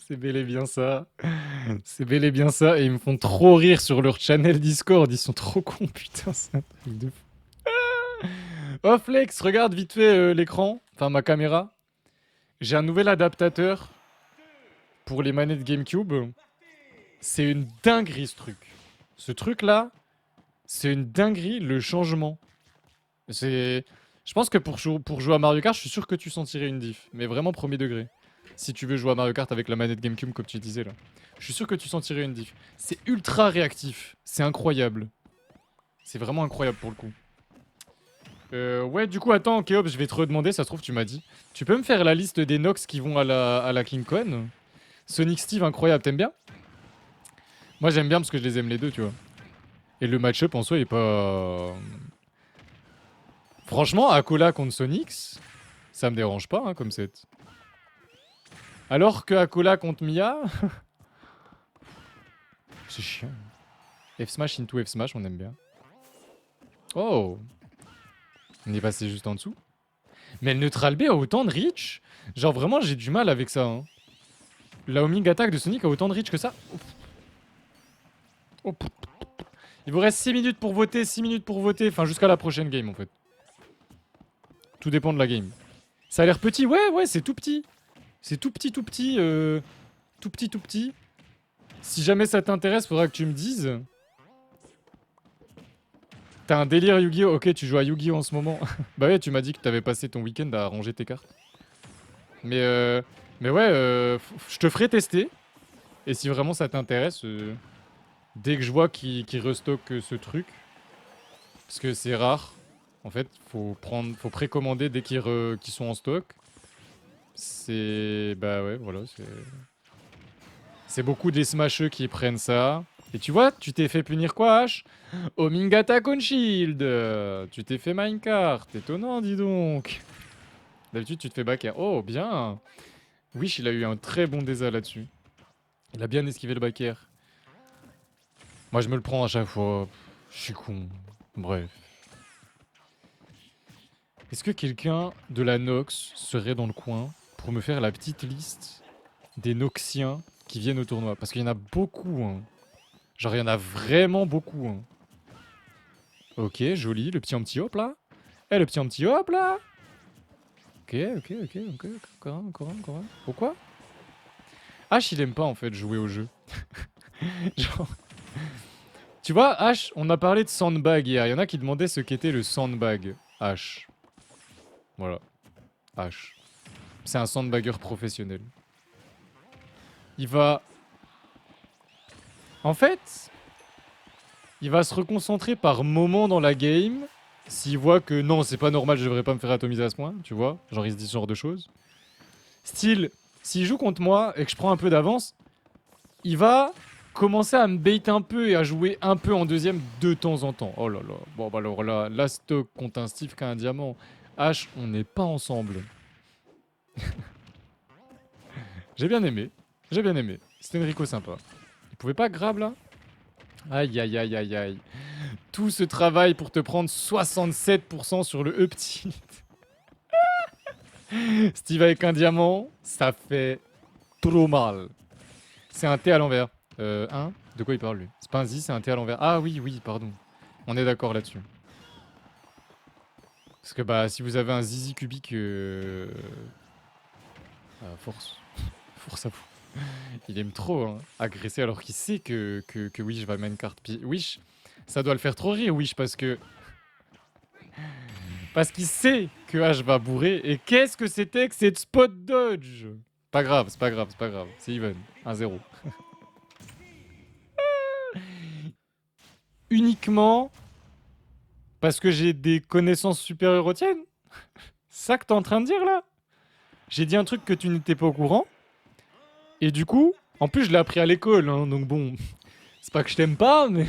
C'est bel et bien ça. C'est bel et bien ça. Et ils me font trop rire sur leur channel Discord. Ils sont trop cons, putain, c'est un truc de fou. Oh Flex, regarde vite fait l'écran. Enfin, ma caméra. J'ai un nouvel adaptateur pour les manettes GameCube. C'est une dinguerie ce truc. Ce truc-là, c'est une dinguerie, le changement. C'est... Je pense que pour jouer à Mario Kart, je suis sûr que tu sentirais une diff. Mais vraiment premier degré. Si tu veux jouer à Mario Kart avec la manette GameCube comme tu disais là. Je suis sûr que tu sentirais une diff. C'est ultra réactif. C'est incroyable. C'est vraiment incroyable pour le coup. Ouais, du coup, attends, Keops, je vais te redemander, ça se trouve, tu m'as dit. Tu peux me faire la liste des Nox qui vont à la King Con? Sonic Steve, incroyable, t'aimes bien? Moi, j'aime bien parce que je les aime les deux, tu vois. Et le match-up en soi, il est pas. Franchement, Akola contre Sonix, ça me dérange pas hein, comme set. Alors que Akola contre Mia, c'est chiant. F-Smash into F-Smash, on aime bien. Oh, on est passé juste en dessous. Mais le Neutral B a autant de reach. Genre vraiment, j'ai du mal avec ça. Hein. La homing attack de Sonic a autant de reach que ça. Oh. Il vous reste 6 minutes pour voter, 6 minutes pour voter. Enfin, jusqu'à la prochaine game en fait. Tout dépend de la game. Ça a l'air petit, ouais, c'est tout petit. C'est tout petit, tout petit. Tout petit, tout petit. Si jamais ça t'intéresse, faudra que tu me dises. T'as un délire Yu-Gi-Oh! Ok, tu joues à Yu-Gi-Oh! En ce moment. Bah ouais, tu m'as dit que t'avais passé ton week-end à ranger tes cartes. Mais, euh, mais ouais, je te ferai tester. Et si vraiment ça t'intéresse, dès que je vois qu'ils restockent ce truc, parce que c'est rare, en fait, faut précommander dès qu'ils sont en stock. C'est... Bah ouais, voilà, c'est beaucoup des smasheux qui prennent ça. Et tu vois, tu t'es fait punir quoi, H? Omingata Shield. Tu t'es fait minecart. Étonnant, dis donc. D'habitude, tu te fais backer. Oh, bien. Wish, il a eu un très bon désa là-dessus. Il a bien esquivé le backer. Moi, je me le prends à chaque fois. Je suis con. Bref. Est-ce que quelqu'un de la Nox serait dans le coin pour me faire la petite liste des Noxiens qui viennent au tournoi? Parce qu'il y en a beaucoup, hein. Genre, il y en a vraiment beaucoup, hein. Ok, joli. Le petit hop là. Eh, le petit hop là. Ok. Encore un. Pourquoi? H, il aime pas en fait jouer au jeu. Genre... Tu vois, H, on a parlé de sandbag hier. Il y en a qui demandaient ce qu'était le sandbag. H. Voilà. H. C'est un sandbagger professionnel. Il va... En fait, il va se reconcentrer par moment dans la game. S'il voit que non, c'est pas normal, je devrais pas me faire atomiser à ce point, tu vois. Genre, il se dit ce genre de choses. Style, s'il joue contre moi et que je prends un peu d'avance, il va commencer à me bait un peu et à jouer un peu en deuxième de temps en temps. Oh là là. Bon, bah alors là stock contre un Steve qui a un diamant. H, on n'est pas ensemble. J'ai bien aimé. J'ai bien aimé. C'était Enrico sympa. Il pouvait pas grab là? Aïe. Tout ce travail pour te prendre 67% sur le E-petit. Steve avec un diamant, ça fait trop mal. C'est un T à l'envers. Un? De quoi il parle lui? C'est pas un Z, c'est un T à l'envers. Ah oui, pardon. On est d'accord là-dessus. Parce que bah si vous avez un zizi cubique, force. Force à vous. Il aime trop hein, agresser alors qu'il sait que Wish va main carte. Puis Wish, ça doit le faire trop rire Wish parce que... Parce qu'il sait que H va bourrer. Et qu'est-ce que c'était que cette spot dodge? Pas grave, c'est pas grave. C'est even. 1-0. Uniquement parce que j'ai des connaissances supérieures aux tiennes? C'est ça que t'es en train de dire là? J'ai dit un truc que tu n'étais pas au courant. Et du coup, en plus je l'ai appris à l'école, hein, donc bon, c'est pas que je t'aime pas, mais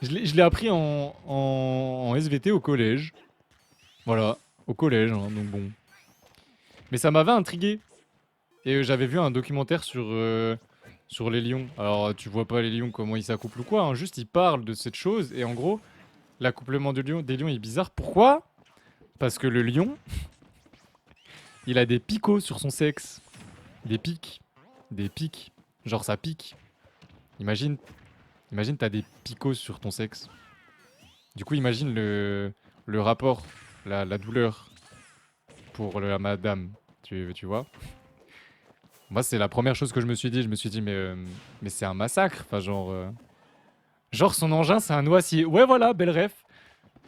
je l'ai appris en SVT au collège. Voilà, au collège, hein, donc bon. Mais ça m'avait intrigué. Et j'avais vu un documentaire sur les lions. Alors tu vois pas les lions, comment ils s'accouplent ou quoi, hein, juste ils parlent de cette chose, et en gros, l'accouplement des lions est bizarre. Pourquoi? Parce que le lion, il a des picots sur son sexe. Des pics. Des pics. Genre ça pique. Imagine, imagine t'as des picots sur ton sexe. Du coup, imagine le rapport, la douleur pour la madame. Tu vois? Moi, c'est la première chose que je me suis dit. Je me suis dit, mais c'est un massacre. Enfin, genre son engin, c'est un noisier. Ouais, voilà, belle ref.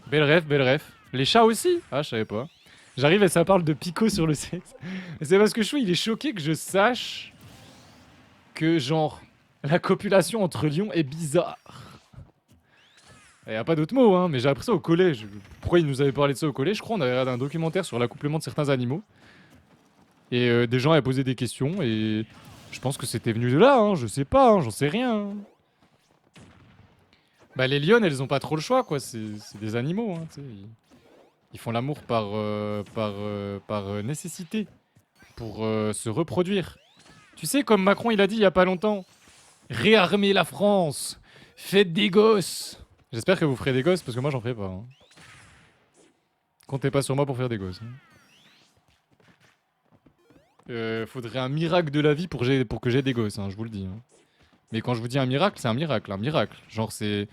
Belle ref, belle ref. Les chats aussi? Ah, je savais pas. J'arrive et ça parle de picot sur le sexe. Et c'est parce que Chou, il est choqué que je sache que, genre, la copulation entre lions est bizarre. Il n'y a pas d'autre mot, hein, mais j'ai appris ça au collège. Pourquoi il nous avait parlé de ça au collège? Je crois on avait regardé un documentaire sur l'accouplement de certains animaux. Et des gens avaient posé des questions et je pense que c'était venu de là, hein, je sais pas, hein, j'en sais rien. Hein. Bah les lionnes, elles ont pas trop le choix, quoi, c'est des animaux, hein, tu sais. Ils font l'amour par nécessité, pour se reproduire. Tu sais, comme Macron il a dit il y a pas longtemps, réarmer la France, faites des gosses. J'espère que vous ferez des gosses parce que moi j'en ferai pas. Hein. Comptez pas sur moi pour faire des gosses. Hein. Faudrait un miracle de la vie pour que j'ai des gosses, hein, je vous le dis. Hein. Mais quand je vous dis un miracle, c'est un miracle, un miracle. Genre c'est...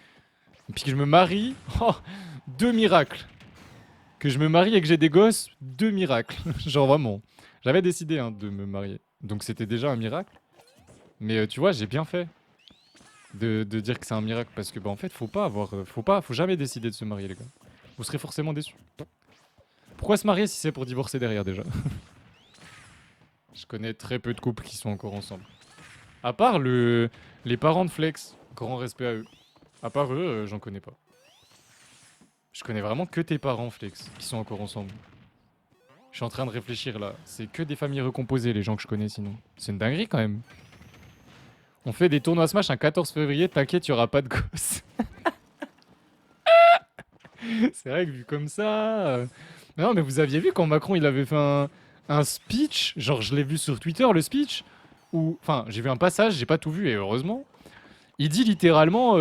Puis que je me marie, oh, 2 miracles. Que je me marie et que j'ai des gosses, 2 miracles. Genre vraiment. J'avais décidé hein, de me marier. Donc c'était déjà un miracle. Mais tu vois, j'ai bien fait de dire que c'est un miracle. Parce que bah en fait, faut jamais décider de se marier les gars. Vous serez forcément déçus. Pourquoi se marier si c'est pour divorcer derrière déjà? Je connais très peu de couples qui sont encore ensemble. À part les parents de Flex, grand respect à eux. À part eux, j'en connais pas. Je connais vraiment que tes parents, Flex, qui sont encore ensemble. Je suis en train de réfléchir là. C'est que des familles recomposées, les gens que je connais sinon. C'est une dinguerie quand même. On fait des tournois Smash un 14 février, t'inquiète, y'aura pas de gosses. C'est vrai que vu comme ça. Mais non, mais vous aviez vu quand Macron il avait fait un speech, genre je l'ai vu sur Twitter le speech, où. Enfin, j'ai vu un passage, j'ai pas tout vu et heureusement. Il dit littéralement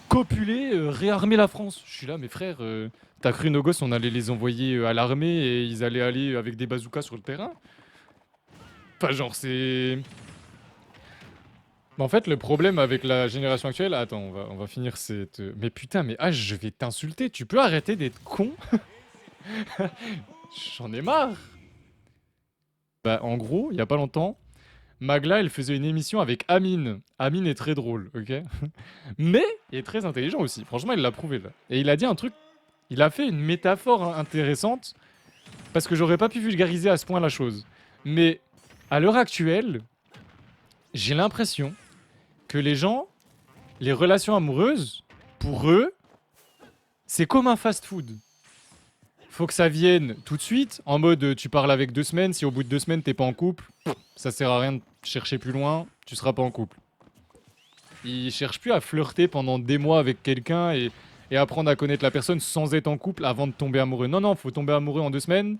copuler, réarmer la France. Je suis là, mes frères, t'as cru nos gosses, on allait les envoyer à l'armée et ils allaient aller avec des bazookas sur le terrain? Enfin, genre, c'est. Mais en fait, le problème avec la génération actuelle. Attends, on va finir cette. Mais putain, mais ah, je vais t'insulter. Tu peux arrêter d'être con? J'en ai marre. Bah, en gros, il y a pas longtemps, Magla, elle faisait une émission avec Amine. Amine est très drôle, ok? Mais il est très intelligent aussi. Franchement, il l'a prouvé là. Et il a dit un truc. Il a fait une métaphore intéressante parce que j'aurais pas pu vulgariser à ce point la chose. Mais à l'heure actuelle, j'ai l'impression que les gens, les relations amoureuses, pour eux, c'est comme un fast-food. Faut que ça vienne tout de suite, en mode tu parles avec 2 semaines, si au bout de 2 semaines t'es pas en couple, ça sert à rien de chercher plus loin, tu seras pas en couple. Ils cherchent plus à flirter pendant des mois avec quelqu'un et apprendre à connaître la personne sans être en couple avant de tomber amoureux. Non, non, faut tomber amoureux en 2 semaines,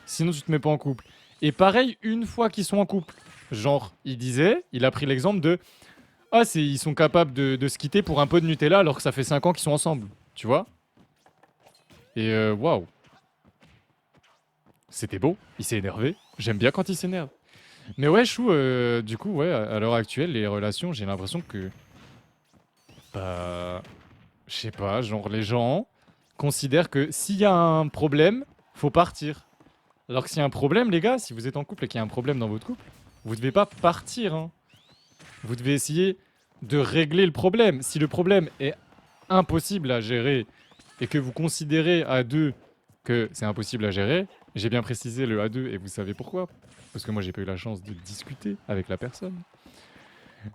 sinon tu te mets pas en couple. Et pareil, une fois qu'ils sont en couple. Genre, il a pris l'exemple de ah, ils sont capables de se quitter pour un pot de Nutella alors que ça fait 5 ans qu'ils sont ensemble. Tu vois? Et waouh. C'était beau. Il s'est énervé. J'aime bien quand il s'énerve. Mais ouais, Chou, du coup, ouais, à l'heure actuelle, les relations, j'ai l'impression que. Bah. Je sais pas, genre les gens considèrent que s'il y a un problème, faut partir. Alors que s'il y a un problème, les gars, si vous êtes en couple et qu'il y a un problème dans votre couple, vous devez pas partir. Hein. Vous devez essayer de régler le problème. Si le problème est impossible à gérer et que vous considérez à deux que c'est impossible à gérer, j'ai bien précisé le A2 et vous savez pourquoi. Parce que moi j'ai pas eu la chance de discuter avec la personne.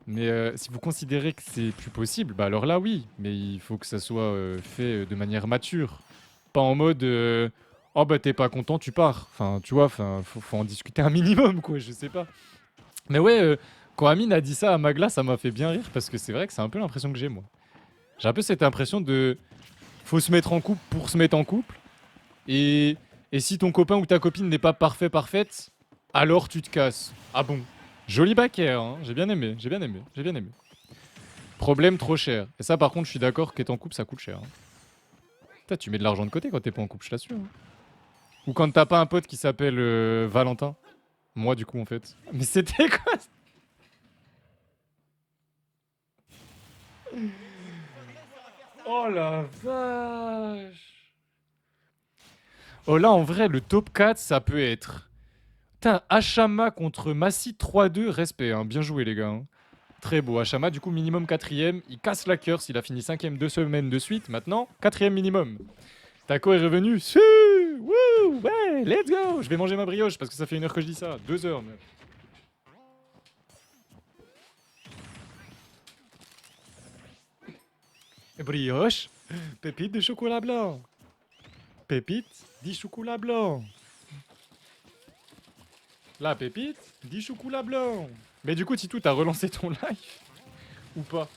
Mais si vous considérez que c'est plus possible, bah alors là oui, mais il faut que ça soit fait de manière mature. Pas en mode oh bah t'es pas content, tu pars. Enfin, tu vois, faut en discuter un minimum quoi, je sais pas. Mais ouais, quand Amine a dit ça à Magla, ça m'a fait bien rire parce que c'est vrai que c'est un peu l'impression que j'ai moi. J'ai un peu cette impression de faut se mettre en couple pour se mettre en couple. Et si ton copain ou ta copine n'est pas parfait, parfaite, alors tu te casses. Ah bon? Joli backer, hein. J'ai bien aimé, j'ai bien aimé, j'ai bien aimé. Problème trop cher. Et ça par contre je suis d'accord qu'être en couple ça coûte cher. Hein. Putain, tu mets de l'argent de côté quand t'es pas en couple, je t'assure. Hein. Ou quand t'as pas un pote qui s'appelle Valentin. Moi du coup en fait. Mais c'était quoi? Oh la vache. Oh là, en vrai, le top 4, ça peut être... Putain, Hachama contre Massi 3-2, respect, hein. Bien joué les gars. Hein. Très beau, Hachama, du coup minimum 4ème. Il casse la curse, il a fini 5ème 2 semaines de suite. Maintenant, 4ème minimum. Taco est revenu. Si, wouh, ouais, let's go. Je vais manger ma brioche parce que ça fait 1 heure que je dis ça. 2 heures même. Brioche, pépite de chocolat blanc. Pépite, dit chocolat blanc. La pépite, dit chocolat blanc. Mais du coup, Titou, t'as relancé ton live ou pas?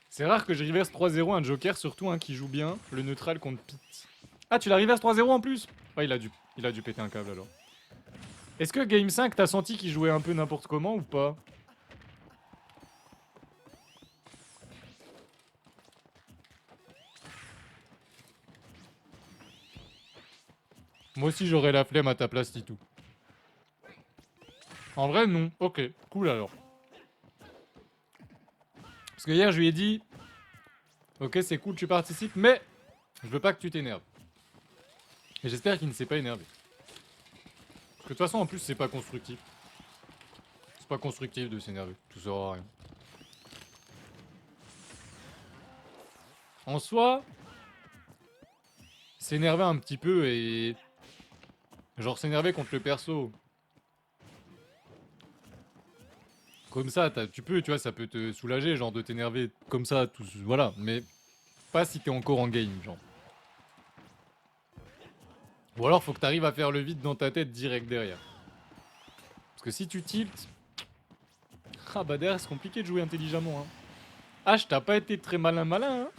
C'est rare que je reverse 3-0 un Joker, surtout un qui joue bien, le neutral contre Pete. Ah, tu la reverse 3-0 en plus? Ouais, il a dû péter un câble alors. Est-ce que Game 5, t'as senti qu'il jouait un peu n'importe comment ou pas? Moi aussi, j'aurais la flemme à ta place, Titou. En vrai, non. Ok, cool alors. Parce que hier, je lui ai dit... Ok, c'est cool, tu participes, mais... Je veux pas que tu t'énerves. Et j'espère qu'il ne s'est pas énervé. Parce que de toute façon, en plus, c'est pas constructif. C'est pas constructif de s'énerver. Tout sert à rien. En soi... S'énerver un petit peu et... Genre s'énerver contre le perso. Comme ça, tu peux, tu vois, ça peut te soulager, genre de t'énerver comme ça, tout, voilà. Mais pas si t'es encore en game, genre. Ou alors faut que t'arrives à faire le vide dans ta tête direct derrière. Parce que si tu tiltes... Ah bah derrière c'est compliqué de jouer intelligemment, hein. H, t'as pas été très malin hein.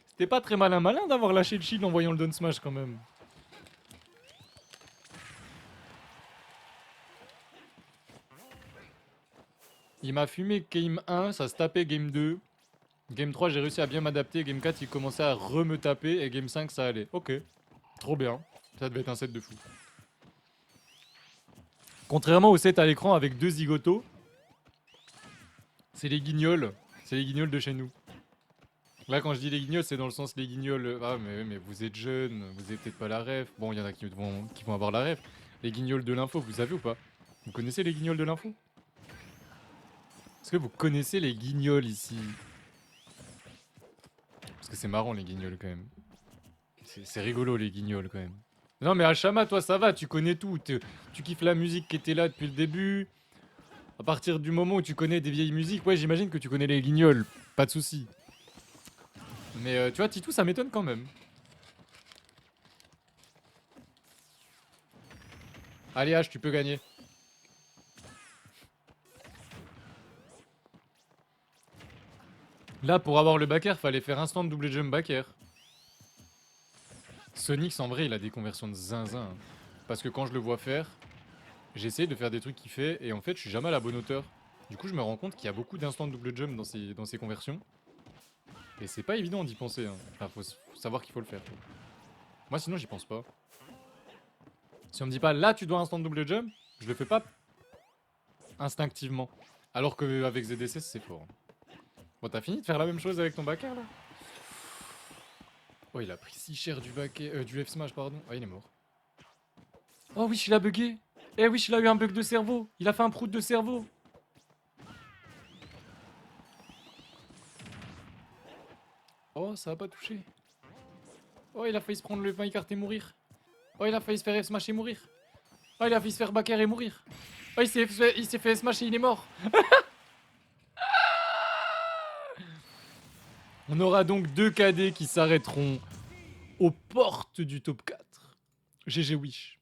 C'était pas très malin d'avoir lâché le shield en voyant le down smash quand même. Il m'a fumé game 1, ça se tapait game 2. Game 3, j'ai réussi à bien m'adapter. Game 4, il commençait à me taper. Et game 5, ça allait. Ok. Trop bien. Ça devait être un set de fou. Contrairement au set à l'écran avec 2 zigotos, c'est les guignols. C'est les guignols de chez nous. Là, quand je dis les guignols, c'est dans le sens les guignols. Ah, mais vous êtes jeunes, vous avez peut-être pas la ref. Bon, il y en a qui vont avoir la ref. Les guignols de l'info, vous savez ou pas? Vous connaissez les guignols de l'info? Est-ce que vous connaissez les guignols ici? Parce que c'est marrant les guignols quand même. C'est rigolo les guignols quand même. Non mais Hachama, toi ça va, tu connais tout. Tu kiffes la musique qui était là depuis le début. À partir du moment où tu connais des vieilles musiques, ouais j'imagine que tu connais les guignols. Pas de soucis. Mais tu vois, Titou, ça m'étonne quand même. Allez H, tu peux gagner. Là, pour avoir le back air, fallait faire instant double jump back air. Sonic, en vrai, il a des conversions de zinzin. Hein. Parce que quand je le vois faire, j'essaie de faire des trucs qu'il fait, et en fait, je suis jamais à la bonne hauteur. Du coup, je me rends compte qu'il y a beaucoup d'instants double jump dans ses conversions. Et c'est pas évident d'y penser. Hein. Enfin, faut savoir qu'il faut le faire. Quoi. Moi, sinon, j'y pense pas. Si on me dit pas, là, tu dois instant double jump, je le fais pas instinctivement. Alors qu'avec ZDC, c'est fort. Bon, t'as fini de faire la même chose avec ton back air, là? Oh, il a pris si cher du back air, du F-Smash, pardon. Ah, il est mort. Oh, oui, il a bugué. Eh oui, il a eu un bug de cerveau. Il a fait un prout de cerveau. Oh, ça a pas touché. Oh, il a failli se prendre le pain écarté et mourir. Oh, il a failli se faire F-Smash et mourir. Oh, il a failli se faire back air et mourir. Oh, il s'est fait F-Smash et il est mort. On aura donc 2 KD qui s'arrêteront aux portes du top 4. GG Wish.